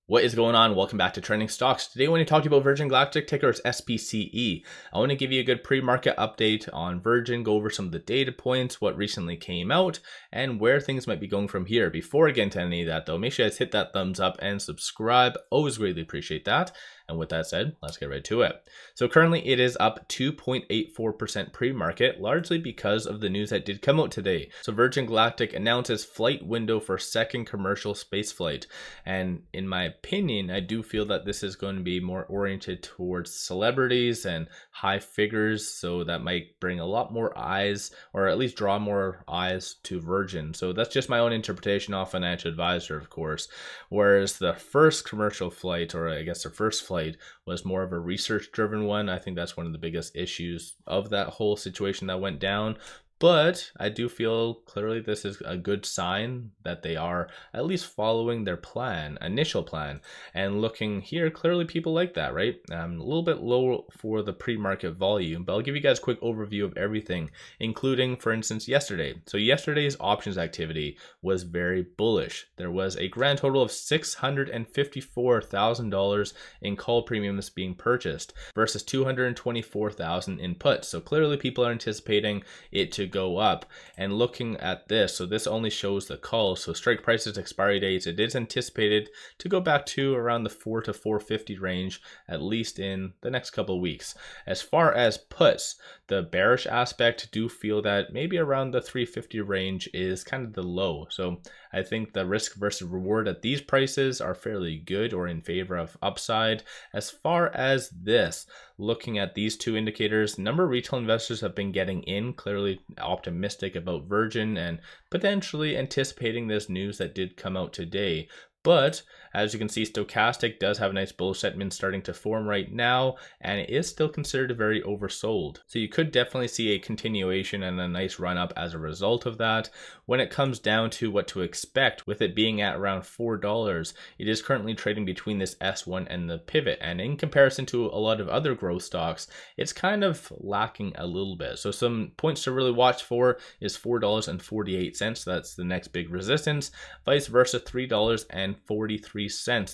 What is going on? Welcome back to Trending Stocks. Today I want to talk to you about Virgin Galactic, ticker is SPCE. I want to give you a good pre-market update on Virgin, go over some of the data points, what recently came out, and where things might be going from here. Before I get into any of that though, make sure you guys hit that thumbs up and subscribe. Always greatly appreciate that. And with that said, let's get right to it. So currently it is up 2.84% pre-market, largely because of the news that did come out today. So Virgin Galactic announces flight window for second commercial space flight. And in my opinion, I do feel that this is going to be more oriented towards celebrities and high figures. So that might bring a lot more eyes, or at least draw more eyes to Virgin. So that's just my own interpretation off Financial Advisor, of course. Whereas the first commercial flight, or I guess the first flight, was more of a research driven one. I think that's one of the biggest issues of that whole situation that went down. But I do feel clearly this is a good sign that they are at least following their plan, initial plan. And looking here, clearly people like that, right? A little bit low for the pre-market volume, but I'll give you guys a quick overview of everything, including, for instance, yesterday. So yesterday's options activity was very bullish. There was a grand total of $654,000 in call premiums being purchased versus $224,000 in puts. So clearly people are anticipating it to go up. And looking at this, so this only shows the calls, so strike prices, expiry dates, it is anticipated to go back to around the 4 to 450 range, at least in the next couple of weeks. As far as puts, the bearish aspect do feel that maybe around the 350 range is kind of the low. So I think the risk versus reward at these prices are fairly good, or in favor of upside. As far as this, looking at these two indicators, number of retail investors have been getting in, clearly optimistic about Virgin and potentially anticipating this news that did come out today. But as you can see, Stochastic does have a nice bullish sentiment starting to form right now, and it is still considered very oversold. So you could definitely see a continuation and a nice run up as a result of that. When it comes down to what to expect, with it being at around $4, it is currently trading between this S1 and the pivot. And in comparison to a lot of other growth stocks, it's kind of lacking a little bit. So some points to really watch for is $4.48. That's the next big resistance. Vice versa, $3.43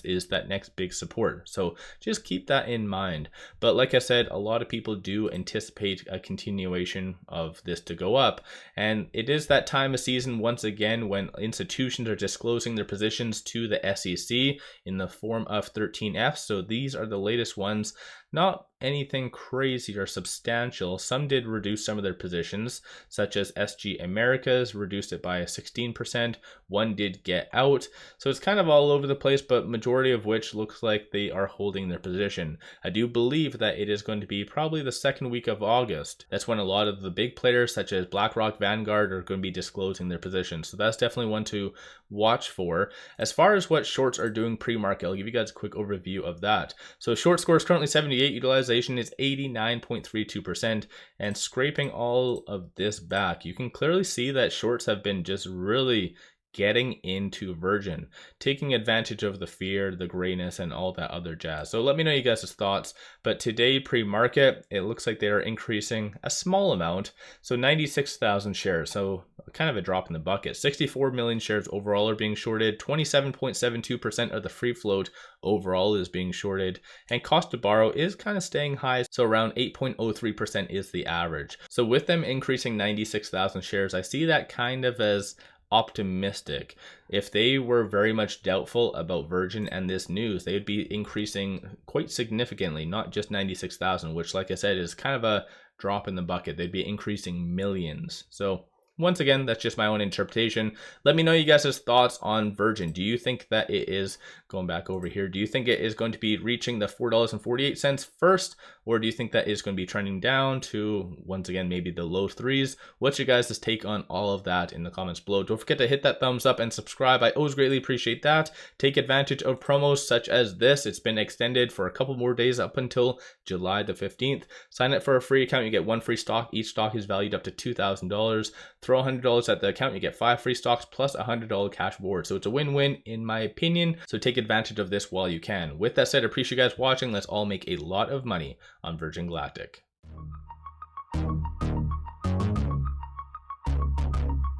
is that next big support. So just keep that in mind. But like I said, a lot of people do anticipate a continuation of this to go up. And it is that time of season once again when institutions are disclosing their positions to the SEC in the form of 13F. So these are the latest ones. Not anything crazy or substantial. Some did reduce some of their positions, such as SG Americas reduced it by 16%. One did get out. So it's kind of all over the place, but majority of which looks like they are holding their position. I do believe that it is going to be probably the second week of August. That's when a lot of the big players such as BlackRock, Vanguard are going to be disclosing their positions. So that's definitely one to watch for. As far as what shorts are doing pre-market, I'll give you guys a quick overview of that. So short score is currently 78, utilization is 89.32%, and scraping all of this back, you can clearly see that shorts have been just really getting into Virgin, taking advantage of the fear, the grayness, and all that other jazz. So let me know you guys' thoughts. But today pre-market, it looks like they are increasing a small amount, so 96,000 shares. So kind of a drop in the bucket. 64 million shares overall are being shorted. 27.72% of the free float overall is being shorted, and cost to borrow is kind of staying high, so around 8.03% is the average. So with them increasing 96,000 shares, I see that kind of as optimistic. If they were very much doubtful about Virgin and this news, they would be increasing quite significantly, not just 96,000, which like I said is kind of a drop in the bucket. They'd be increasing millions. So once again, that's just my own interpretation. Let me know you guys' thoughts on Virgin. Do you think that it is, going back over here, do you think it is going to be reaching the $4.48 first, or do you think that is going to be trending down to, once again, maybe the low threes? What's your guys' take on all of that in the comments below? Don't forget to hit that thumbs up and subscribe. I always greatly appreciate that. Take advantage of promos such as this. It's been extended for a couple more days up until July the 15th. Sign up for a free account. You get one free stock. Each stock is valued up to $2,000. Throw $100 at the account, you get 5 free stocks plus a $100 cash reward. So it's a win-win in my opinion. So take advantage of this while you can. With that said, I appreciate you guys watching. Let's all make a lot of money on Virgin Galactic.